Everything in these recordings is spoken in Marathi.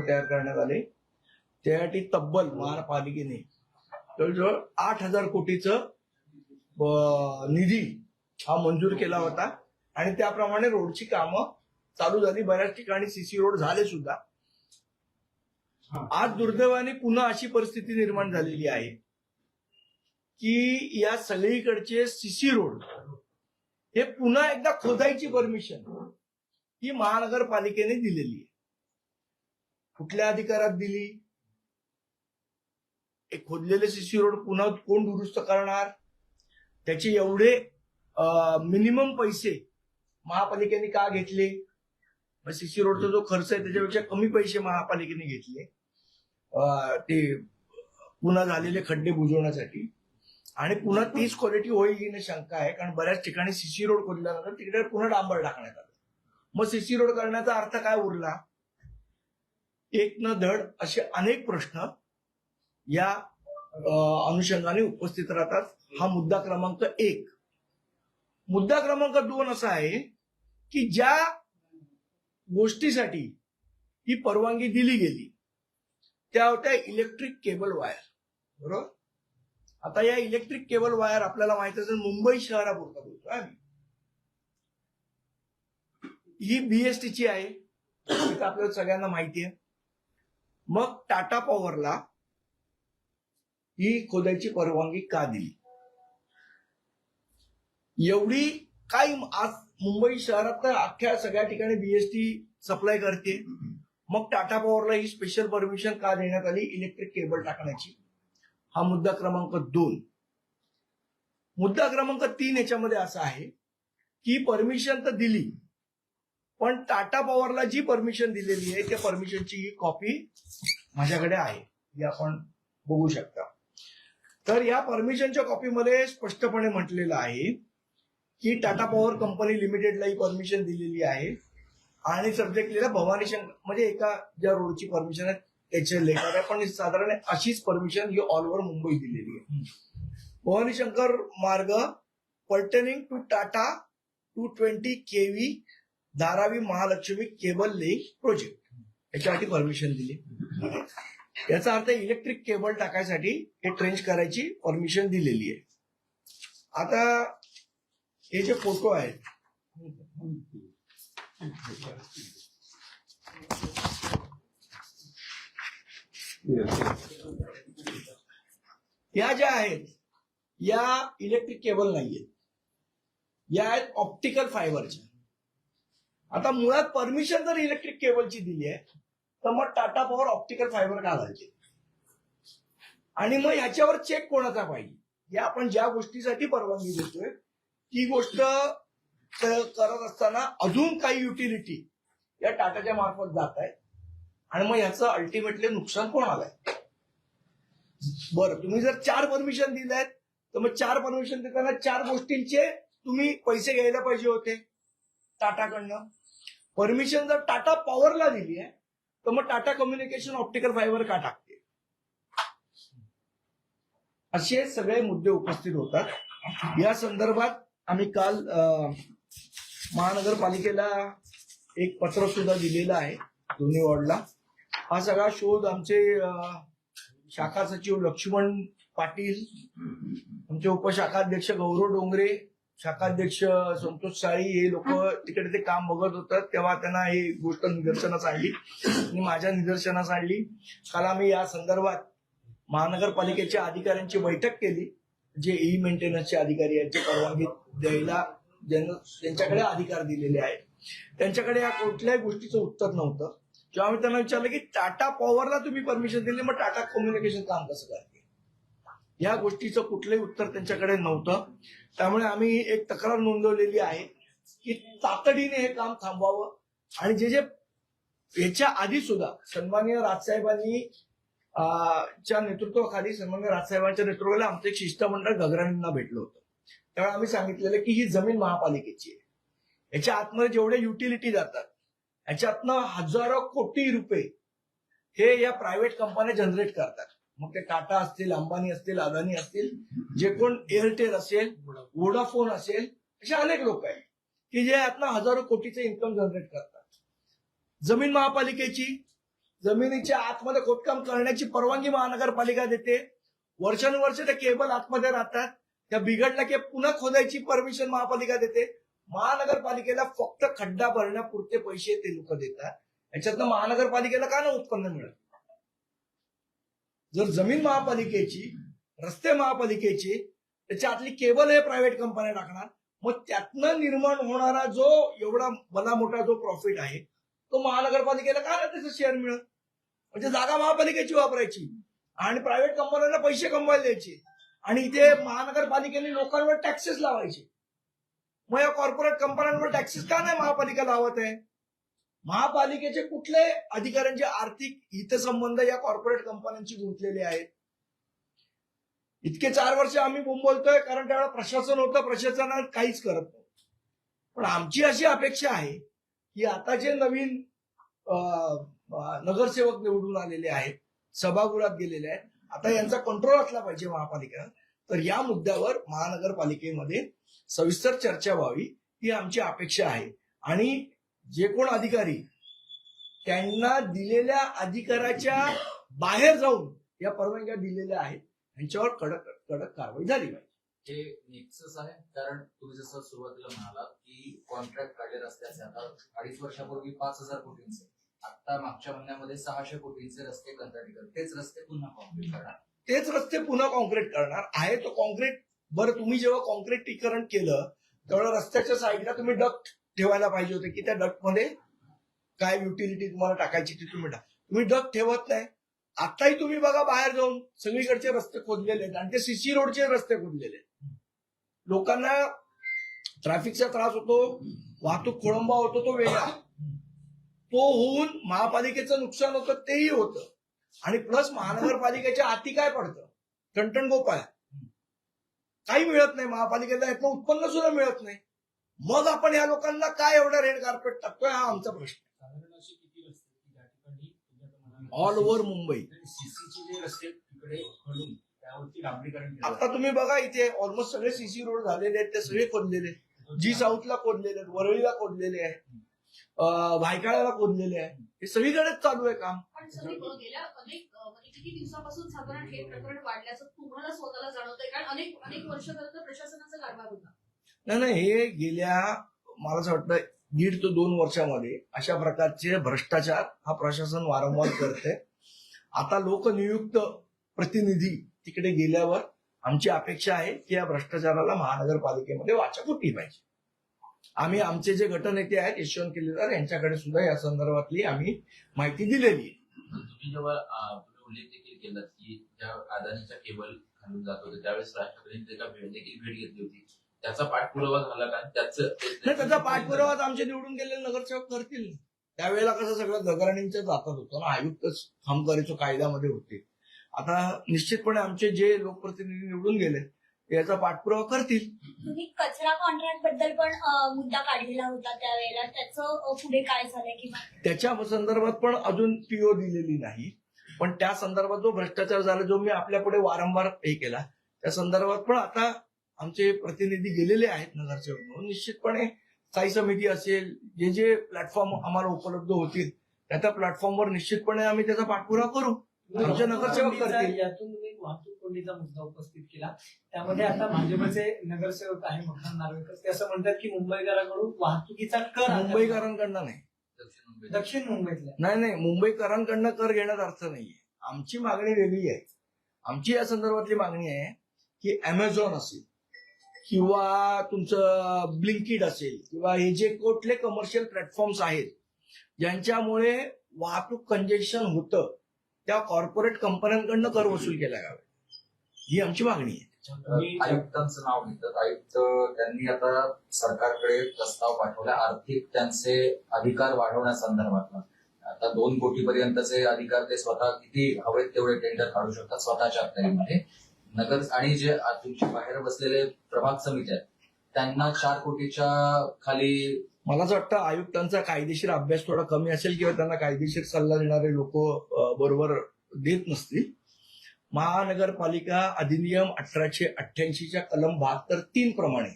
तयार करण्यात आले. त्यासाठी तब्बल महापालिकेने जवळजवळ 8,000 कोटीचं निधी हा मंजूर केला होता आणि त्याप्रमाणे रोडची कामं चालू झाली. बऱ्याच ठिकाणी सीसी रोड झाले सुद्धा. आज दुर्दैवाने पुन्हा अशी परिस्थिती निर्माण झालेली आहे की या सगळीकडचे सीसी रोड हे पुन्हा एकदा खोदायची परमिशन ही महानगरपालिकेने दिलेली आहे. कुठल्या अधिकारात दिली? एक खोदलेले सीसी रोड पुन्हा कोण दुरुस्त करणार? त्याचे एवढे मिनिमम पैसे महापालिकेने का घेतले? सीसी रोडचा जो खर्च आहे त्याच्यापेक्षा कमी पैसे महापालिकेने घेतले ते पुन्हा झालेले खड्डे बुजवण्यासाठी. आणि पुन्हा तीच क्वालिटी होईल ही शंका आहे, कारण बऱ्याच ठिकाणी सीसी रोड खोदल्यानंतर तिकडे पुन्हा डांबर टाकण्यात आलं. मग सीसी रोड करण्याचा अर्थ काय उरला? एक न धड असे अनेक प्रश्न या अनुषंगाने उपस्थित राहतात. हा मुद्दा क्रमांक 1. मुद्दा क्रमांक 2 असा आहे की ज्या गोष्टीसाठी ही परवानगी दिली गेली त्या होत्या इलेक्ट्रिक केबल वायर. बरोबर. आता या इलेक्ट्रिक केबल वायर आपल्याला माहिती असेल मुंबई शहरापुरता बोलतो आम्ही. ही बीएसटीची आहे, आपल्याला सगळ्यांना माहिती आहे. मग टाटा पॉवरला ही खोदायची परवानगी का दिली? एवढी काही आज मुंबई शहरात तर अख्ख्या सगळ्या ठिकाणी बीएसटी सप्लाय करते. मग टाटा पॉवरला ही स्पेशल परमिशन का देण्यात आली इलेक्ट्रिक केबल टाकण्याची? हा मुद्दा क्रमांक 2. मुद्दा क्रमांक 3 याच्यामध्ये असा आहे की परमिशन तर दिली, पण टाटा पॉवरला जी परमिशन दिलेली आहे त्या परमिशनची ही कॉपी माझ्याकडे आहे, ही आपण बघू शकता. तर या परमिशनच्या कॉपीमध्ये स्पष्टपणे म्हटलेलं आहे की टाटा पॉवर कंपनी लिमिटेडला ही परमिशन दिलेली आहे आणि सब्जेक्ट लिहिला भवानी शंकर, म्हणजे एका ज्या रोडची परमिशन आहे त्याचे लेखक आहे, पण साधारण अशीच परमिशन ही ऑल ओव्हर मुंबई दिलेली आहे. Bhavani Shankar Marg pertaining to Tata 220 kV Dharavi Mahalaxmi cable link project याच्यासाठी परमिशन दिली. याचा अर्थ इलेक्ट्रिक केबल टाकायसाठी हे ट्रेंच करायची परमिशन दिलेली आहे. आता हे जे फोटो आहेत या ज्या आहेत या इलेक्ट्रिक केबल नाहीयेत, या आहेत ऑप्टिकल फायबरच्या. आता मुळात परमिशन जर इलेक्ट्रिक केबलची दिली आहे तर मग टाटा पॉवर ऑप्टिकल फायबर का घालते? आणि मग ह्याच्यावर चेक कोणाचा पाहिजे? या आपण ज्या गोष्टीसाठी परवानगी देतोय ती गोष्ट करत असताना अजून काही युटिलिटी या टाटाच्या मार्फत जात आहे आणि मग ह्याचं अल्टिमेटली नुकसान कोणाला आहे? बरं, तुम्ही जर 4 परमिशन दिल्या आहेत तर मग 4 परमिशन देताना 4 गोष्टींचे तुम्ही पैसे घ्यायला पाहिजे होते टाटाकडनं. परमिशन जर टाटा पॉवरला दिली आहे तर मग टाटा कम्युनिकेशन ऑप्टिकल फायबर का टाकते? असे सगळे मुद्दे उपस्थित होतात. या संदर्भात आम्ही काल महानगरपालिकेला एक पत्र सुद्धा दिलेलं आहे दोन्ही वॉर्डला. हा सगळा शोध आमचे शाखा सचिव लक्ष्मण पाटील, आमचे उपशाखाध्यक्ष गौरव डोंगरे, शाखाध्यक्ष संतोष साळी हे लोक तिकडे ते काम बघत होतात तेव्हा त्यांना ही गोष्ट निदर्शनास आणली आणि माझ्या निदर्शनास आणली. काल आम्ही या संदर्भात महानगरपालिकेच्या अधिकाऱ्यांची बैठक केली, जे ई मेंटेनन्सचे अधिकारी यांची परवानगी द्यायला ज्यांच्याकडे अधिकार दिलेले आहेत त्यांच्याकडे या कुठल्याही गोष्टीचं उत्तर नव्हतं. जेव्हा आम्ही त्यांना विचारलं की टाटा पॉवरला तुम्ही परमिशन दिली मग टाटा कम्युनिकेशन काम कसं करते, या गोष्टीचं कुठलंही उत्तर त्यांच्याकडे नव्हतं. त्यामुळे आम्ही एक तक्रार नोंदवलेली आहे की तातडीने हे काम थांबवावं आणि जे याच्या आधी सुद्धा सन्माननीय राजसाहेबांनी च्या नेतृत्वाखाली सन्माननीय राजसाहेबांच्या नेतृत्वाखाली आमचं एक शिष्टमंडळ गगराणींना भेटलं होतं. त्यावेळी आम्ही सांगितलेलं की ही जमीन महापालिकेची आहे, याच्या आतमध्ये जेवढे युटिलिटी जातात याच्यातनं हजारो कोटी रुपये हे या प्रायव्हेट कंपन्या जनरेट करतात. मग ते टाटा असतील, अंबानी असतील, अदानी असतील, जे कोण एअरटेल असेल, वोडाफोन असेल, असे अनेक लोक आहेत की जे यातनं हजारो कोटीचे इन्कम जनरेट करतात. जमीन महापालिकेची, जमिनीच्या आतमध्ये खोदकाम करण्याची परवानगी महानगरपालिका देते. वर्षानुवर्ष त्या केबल आतमध्ये राहतात. त्या बिघडल्या की पुन्हा खोदायची परमिशन महापालिका देते. महानगरपालिकेला फक्त खड्डा भरण्यापुरते पैसे ते लोक देतात. याच्यातनं महानगरपालिकेला का ना उत्पन्न मिळत? जर जमीन महापालिकेची, रस्ते महापालिकेची, त्याच्या आतली केबल हे प्रायव्हेट कंपन्या टाकणार, मग त्यातनं निर्माण होणारा जो एवढा भला मोठा जो प्रॉफिट आहे तो महानगरपालिकेला का ना त्याचं शेअर मिळत? म्हणजे जागा महापालिकेची वापरायची आणि प्रायव्हेट कंपन्यांना पैसे कमवायला द्यायचे आणि इथे महानगरपालिकेने लोकांवर टॅक्सेस लावायचे. मग या कॉर्पोरेट कंपन्यांवर टॅक्सेस का नाही महापालिका लावत आहे? महापालिकेचे कुठले अधिकाऱ्यांचे आर्थिक हितसंबंध या कॉर्पोरेट कंपन्यांशी गुंतलेले आहेत? इतके 4 वर्ष आम्ही बोलतोय कारण त्यावेळेला प्रशासन होतं, प्रशासनात काहीच करत नव्हतं. पण आमची अशी अपेक्षा आहे की आता जे नवीन नगरसेवक निवडून आलेले आहेत, सभागृहात गेलेले आहेत, आता यांचा कंट्रोल असला पाहिजे महापालिका. तर या मुद्द्यावर महानगरपालिकेमध्ये सविस्तर चर्चा व्हावी ही आमची अपेक्षा आहे. आणि जे कोण अधिकारी त्यांना दिलेल्या अधिकाराच्या बाहेर जाऊन या परवानग्या दिलेल्या आहेत यांच्यावर कडक कारवाई झाली पाहिजे. हे नेक्सस आहे, कारण तुम्ही जसं सुरुवातीला म्हणालात की कॉन्ट्रॅक्ट काढले रस्त्याचे आता 2.5 वर्षापूर्वी 5,000 कोटींचे, आता मागच्या महिन्यामध्ये 600 कोटींचे रस्ते कंत्राटीकर, तेच रस्ते पुन्हा कॉन्क्रीट करणार. तेच रस्ते पुन्हा कॉन्क्रीट करणार आहे. तो कॉन्क्रीट बरं, तुम्ही जेव्हा कॉन्क्रीटीकरण केलं तेव्हा रस्त्याच्या साईडला तुम्ही डक्ट ठेवायला पाहिजे होते की त्या डक्टमध्ये काय युटिलिटी तुम्हाला टाकायची ती तुम्ही डक्ट ठेवत नाही. आताही तुम्ही बघा बाहेर जाऊन सगळीकडचे रस्ते खोदलेले आहेत आणि ते सीसी रोडचे रस्ते खोदलेले आहेत. लोकांना ट्रॅफिकचा त्रास होतो, वाहतूक खोळंबा होतो, तो वेगळा. तो होऊन महापालिकेचं नुकसान होतं तेही होतं आणि प्लस महानगरपालिकेच्या हाती काय पडतं? टणटण गोपाळ, काही मिळत नाही महापालिकेला, यातनं उत्पन्न सुद्धा मिळत नाही. मग आपण या लोकांना काय एवढा रेड कार्पेट टाकतोय हा आमचा प्रश्न. ऑल ओव्हर मुंबई सीसीचे रस्ते तिकडे खोदून त्यावरती डांबरीकरण केलं. आता तुम्ही बघा इथे ऑलमोस्ट सगळे सीसी रोड झालेले आहेत, ते सगळे खोदलेले. जी साऊथला खोदलेले आहेत, वरळीला खोदलेले आहेत, भायखळ्याला खोदलेले आहे. हे सगळीकडेच चालू आहे काम. पण गेल्या अनेक म्हणजे किती दिवसापासून साधारण हे प्रकरण वाढल्याचं तुम्हाला स्वतःला जाणवतंय? कारण अनेक वर्ष प्रशासनाचा कारभार होता. नाही, हे गेल्या मला असं वाटतं 1.5 ते 2 वर्षामध्ये अशा प्रकारचे भ्रष्टाचार हा प्रशासन वारंवार करते. आता लोकनियुक्त प्रतिनिधी तिकडे गेल्यावर आमची अपेक्षा आहे की या भ्रष्टाचाराला महानगरपालिकेमध्ये वाचा फुटली पाहिजे. आम्ही आमचे जे गटनेते आहेत यशवंत केलेकर यांच्याकडे सुद्धा या संदर्भातली आम्ही माहिती दिलेली आहे. तुम्ही जेव्हा तुम्ही उल्लेख देखील केला की ज्या अदानीच्या केबल घालून जात होते त्यावेळेस राष्ट्रपतींनी देखील भेट घेतली होती, त्याचा पाठपुरावा झाला का? त्याचा पाठपुरावा आमचे निवडून गेलेले नगरसेवक करतील. त्यावेळेला कसं सगळं दगराणींच्या जातात होतं ना, आयुक्तच काम करायचो कायद्यामध्ये होते. आता निश्चितपणे आमचे जे लोकप्रतिनिधी निवडून गेले याचा पाठपुरावा करतील. तुम्ही कचरा कॉन्ट्रॅक्ट बद्दल पण मुद्दा काढलेला होता त्यावेळेला, त्याचं पुढे काय झालंय किंवा त्याच्या संदर्भात पण अजून पीओ दिलेली नाही. पण त्या संदर्भात जो भ्रष्टाचार झाला जो मी आपल्या पुढे वारंवार हे केला त्या संदर्भात पण आता आमचे प्रतिनिधी गेलेले आहेत नगरसेवक म्हणून. निश्चितपणे स्थायी समिती असेल, जे जे प्लॅटफॉर्म आम्हाला उपलब्ध होतील त्या प्लॅटफॉर्मवर निश्चितपणे आम्ही त्याचा पाठपुरावा करू. आमचे नगरसेवक करतील. यातून तुम्ही वाहतूक कोंडीचा मुद्दा उपस्थित केला. त्यामध्ये आता भाजपचे नगरसेवक आहे मखान नार्वेकर, ते असं म्हणतात की मुंबईकरांकडून वाहतुकीचा कर मुंबईकरांकडनं नाही, दक्षिण मुंबईतल्या नाही, मुंबईकरांकडनं कर घेण्यात अर्थ नाहीये. आमची मागणी वेगळी आहे. आमची या संदर्भातली मागणी आहे की अमेझॉन असेल किंवा तुमचं ब्लिंकिट असेल किंवा हे जे कुठले कमर्शियल प्लॅटफॉर्म्स आहेत ज्यांच्यामुळे वाहतूक कंजेशन होतं त्या कॉर्पोरेट कंपन्यांकडनं कर वसूल केला जावा, ही आमची मागणी आहे. आयुक्तांचं नाव घेतात. आयुक्त त्यांनी आता सरकारकडे प्रस्ताव पाठवला आर्थिक त्यांचे अधिकार वाढवण्यासंदर्भातला. आता 2 कोटीपर्यंतचे अधिकार ते स्वतः किती हवेत तेवढे टेंडर काढू शकतात स्वतःच्या अखत्यारीमध्ये. नगर आणि जे तुमचे बाहेर बसलेले प्रभाग समिती आहेत त्यांना 4 कोटीच्या खाली. मला असं वाटतं आयुक्तांचा कायदेशीर अभ्यास थोडा कमी असेल किंवा त्यांना कायदेशीर सल्ला देणारे लोक बरोबर देत नसतील. महानगरपालिका अधिनियम 1888च्या कलम 72(3) प्रमाणे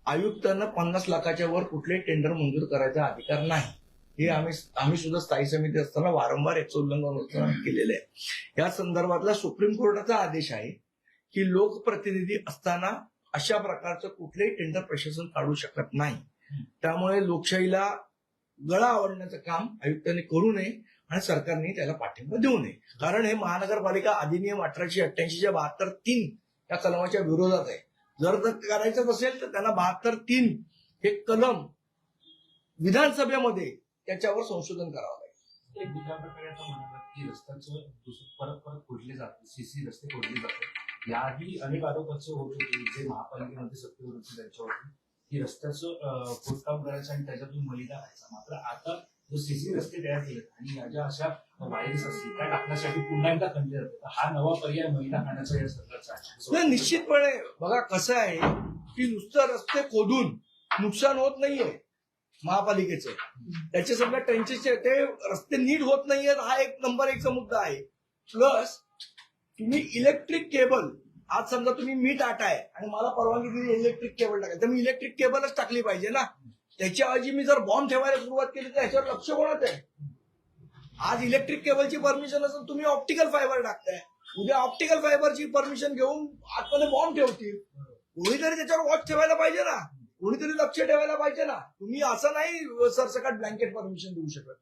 आयुक्तांना 50 लाखाच्या वर कुठले टेंडर मंजूर करायचा अधिकार नाही. हे आम्ही सुद्धा स्थायी समिती असताना वारंवार याचं उल्लंघन केलेलं आहे. या संदर्भातला सुप्रीम कोर्टाचा आदेश आहे की लोकप्रतिनिधी असताना अशा प्रकारचं कुठलंही टेंडर प्रशासन काढू शकत नाही. त्यामुळे लोकशाहीला गळा आवडण्याचं काम आयुक्तांनी करू नये आणि सरकारने त्याला पाठिंबा देऊ नये. कारण हे महानगरपालिका अधिनियम 1888च्या 72(3) या कलमाच्या विरोधात आहे. जर करायचं असेल तर त्यांना 72(3) हे कलम विधानसभेमध्ये त्याच्यावर संशोधन करावं लागेल. एक दुसऱ्या प्रकारे आता म्हणाला की रस्त्याचं परत परत खोदले जाते, सीसी रस्ते खोदले जाते. याआधी अनेक आरोप असे होत होते जे महापालिकेमध्ये सत्तेवर होते त्यांच्यावरती की रस्त्याचं खोदकाम करायचं आणि त्याच्यातून मलिदा व्हायचा. मात्र आता जो सीसी रस्ते तयार केले आणि या ज्या अशा वायर्स असतील त्या टाकण्यासाठी पुन्हा एकदा खणले जाते, हा नवा पर्याय मलिदा खाण्याचा या सरकारचा आहे. नाही, निश्चितपणे बघा कसं आहे की नुसतं रस्ते खोदून नुकसान होत नाहीये महापालिकेचं. त्याचे सगळ्या ट्रेंचेसचे ते रस्ते नीट होत नाहीयेत हा एक नंबर 1चा मुद्दा आहे. प्लस तुम्ही इलेक्ट्रिक केबल, आज समजा तुम्ही मी टाटा आहे आणि मला परवानगी दिली इलेक्ट्रिक केबल टाकायची तर मी इलेक्ट्रिक केबलच टाकली पाहिजे ना. त्याच्याऐवजी मी जर बॉम्ब ठेवायला सुरुवात केली तर ह्याच्यावर लक्ष कोणाचं आहे. आज इलेक्ट्रिक केबलची परमिशन असेल तुम्ही ऑप्टिकल फायबर टाकताय, उद्या ऑप्टिकल फायबरची परमिशन घेऊन आतमध्ये बॉम्ब ठेवतील. कोणीतरी त्याच्यावर वॉच ठेवायला पाहिजे ना, कोणीतरी लक्ष ठेवायला पाहिजे ना. तुम्ही असं नाही सरसकट ब्लँकेट परमिशन देऊ शकत.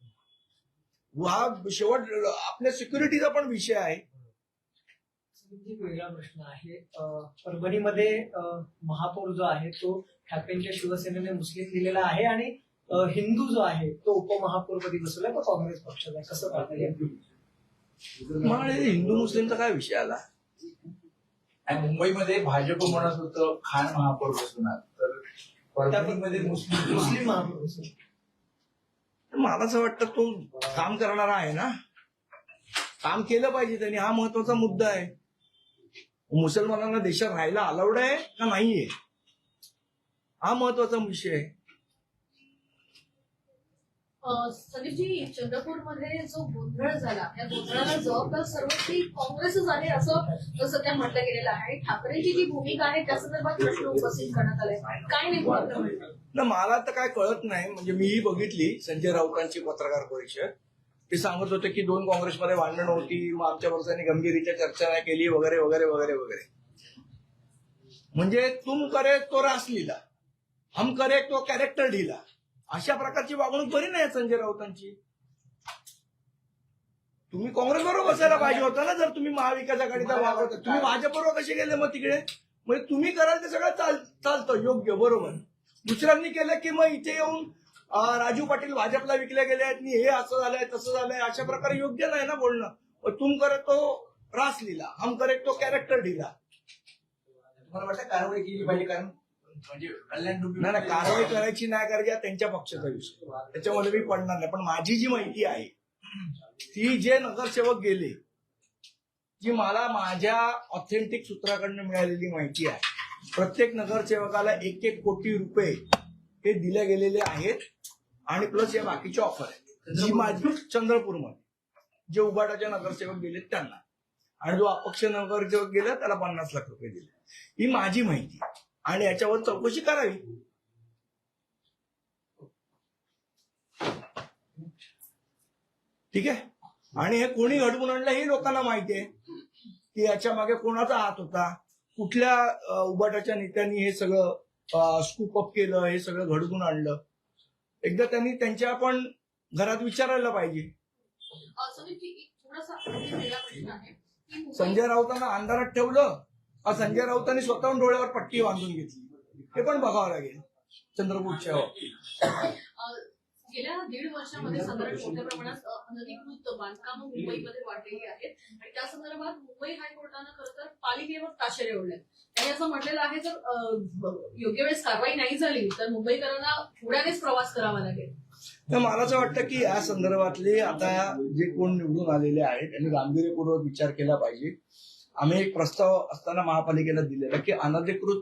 हा शेवट आपल्या सिक्युरिटीचा पण विषय आहे. एक वेगळा प्रश्न आहे. परभणीमध्ये महापौर जो आहे तो ठाकरेंच्या शिवसेनेने मुस्लिम दिलेला आहे आणि हिंदू जो आहे तो उपमहापौरपदी बसवलाय तो काँग्रेस पक्षाचा आहे. कसं पाहता मला हिंदू मुस्लिमचा काय विषय आला. आणि मुंबईमध्ये भाजप म्हणत होतं खान महापौर बसवणार, तर परभणीमध्ये मुस्लिम महापौर बसवला. मला असं वाटतं तो काम करणारा आहे ना, काम केलं पाहिजे त्यांनी. हा महत्वाचा मुद्दा आहे. मुसलमानांना देशात राहायला अलाउड आहे का नाहीये हा महत्वाचा विषय आहे. संदीपजी, चंद्रपूरमध्ये जो गोंधळ झाला त्या गोंधळाला जबाबदार सर्वस्वी काँग्रेसच आहे असं सध्या म्हटलं गेलेलं आहे. ठाकरेंची जी भूमिका आहे त्या संदर्भात प्रश्न उपस्थित करण्यात आलाय. काय नेमकं आपलं म्हणणं? ना मला तर काय कळत नाही. म्हणजे मीही बघितली संजय राऊतांची पत्रकार परिषद. ते सांगत होते की 2 काँग्रेसमध्ये भांडण होती, मग आमच्या वर्षांनी गंभीरीच्या चर्चा नाही केली वगैरे वगैरे वगैरे वगैरे. म्हणजे तुम करे तो रास लीला, हम करे तो कॅरेक्टर ढीला, अशा प्रकारची वागणूक बरी नाही संजय राऊतांची. तुम्ही काँग्रेस बरोबर बसायला पाहिजे होता ना. जर तुम्ही महाविकास आघाडीचा वागवता, तुम्ही भाजपबरोबर कसे गेले मग तिकडे. म्हणजे तुम्ही कराल ते सगळं चालतं योग्य बरोबर. दुसऱ्यांनी केलं की मग इथे येऊन राजू पाटील भाजपला विकले गेले आहेत, हे असं झालंय तसं झालंय, अशा प्रकारे योग्य नाही ना बोलणं. तुम करे तो रास लीला, हम करे तो कॅरेक्टर ढीला. मला वाटतं कारवाई केली पाहिजे, कारण म्हणजे कल्याण नाही, कारवाई करायची नाही करायची हा त्यांच्या पक्षाचा विषय, त्याच्यामध्ये मी पडणार नाही. पण माझी जी माहिती आहे ती जे नगरसेवक गेले, जी मला माझ्या ऑथेंटिक सूत्राकडनं मिळालेली माहिती आहे, प्रत्येक नगरसेवकाला 1-1 कोटी रुपये हे दिले गेलेले आहेत आणि प्लस या बाकीची ऑफर आहे. जी माझी चंद्रपूरमध्ये जे उबाटाचे नगरसेवक गेलेत त्यांना, आणि जो अपक्ष नगरसेवक गेला त्याला 50 लाख रुपये दिले. ही माझी माहिती आणि याच्यावर चौकशी करावी. ठीक आहे. आणि हे कोणी घडवून आणलं हे लोकांना माहिती आहे की याच्या मागे कोणाचा हात होता, कुठल्या उबाटाच्या नेत्यांनी हे सगळं स्कूप अप केलं, हे सगळं घडवून आणलं. एकदा त्यांनी त्यांच्या पण घरात विचारायला पाहिजे. संदीपजी, थोडासा वेगळा प्रश्न आहे की संजय राऊतांना अंधारात ठेवलं का संजय राऊतांनी स्वतःहून डोळ्यावर पट्टी बांधून घेतली, हे पण बघावं लागेल चंद्रपूरच्या बाबतीत. गेल्या 1.5 वर्षामध्ये साधारण मोठ्या प्रमाणात अनधिकृत बांधकामं मुंबईमध्ये वाढलेली आहेत आणि त्या संदर्भात मुंबई हायकोर्टानं खरं तर पालिकेवर ताशेरे ओढले. त्यांनी असं म्हटलेलं आहे जर योग्य वेळेस कारवाई नाही झाली तर मुंबईकरांना पुढ्यानेच प्रवास करावा लागेल. तर मला असं वाटतं की या संदर्भातले आता जे कोण निवडून आलेले आहेत त्यांनी गांभीर्यपूर्वक विचार केला पाहिजे. आम्ही एक प्रस्ताव असताना महापालिकेला दिलेला की अनधिकृत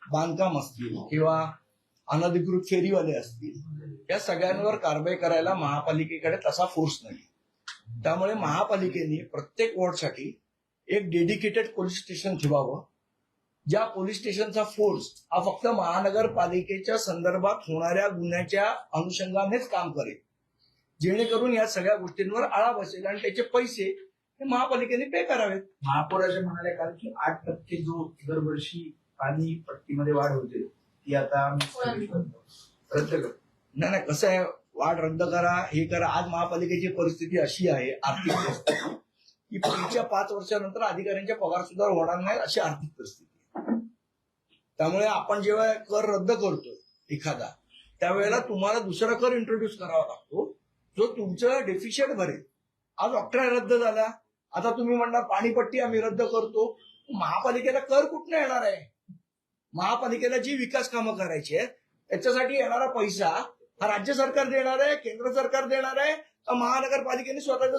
बांधकाम असतील किंवा अनधिकृत फेरीवाले असतील, या सगळ्यांवर कारवाई करायला महापालिकेकडे तसा फोर्स नाही. त्यामुळे महापालिकेने प्रत्येक वॉर्डसाठी एक डेडिकेटेड पोलीस स्टेशन ठेवावं, ज्या पोलीस स्टेशनचा फोर्स हा फक्त महानगरपालिकेच्या संदर्भात होणाऱ्या गुन्ह्याच्या अनुषंगानेच काम करेल. जेणेकरून या सगळ्या गोष्टींवर आळा बसेल आणि त्याचे पैसे हे महापालिकेने पे करावेत. महापौर असे म्हणाले काल की 8% जो दरवर्षी पाणी पट्टीमध्ये वाढ होते ती आता आम्ही स्थगित करतो, रद्द करतो. नाही कसं आहे, वाढ रद्द करा, हे करा. आज महापालिकेची परिस्थिती अशी आहे आर्थिक परिस्थिती की पुढच्या 5 वर्षानंतर अधिकाऱ्यांच्या पगार सुद्धा होणार नाही अशी आर्थिक परिस्थिती आहे. त्यामुळे आपण जेव्हा कर रद्द करतो एखादा, त्यावेळेला तुम्हाला दुसरा कर इंट्रोड्यूस करावा लागतो जो तुमचं डेफिशियट भरेल. आज ऑक्ट्रा रद्द झाला, आता तुम्ही म्हणणार पाणीपट्टी आम्ही रद्द करतो. महापालिकेला कर कुठनं येणार आहे? महापालिकेला जी विकास कामं करायची आहेत त्याच्यासाठी येणारा पैसा हा राज्य सरकार देणार आहे, केंद्र सरकार देणार आहे, का महानगरपालिकेने स्वतः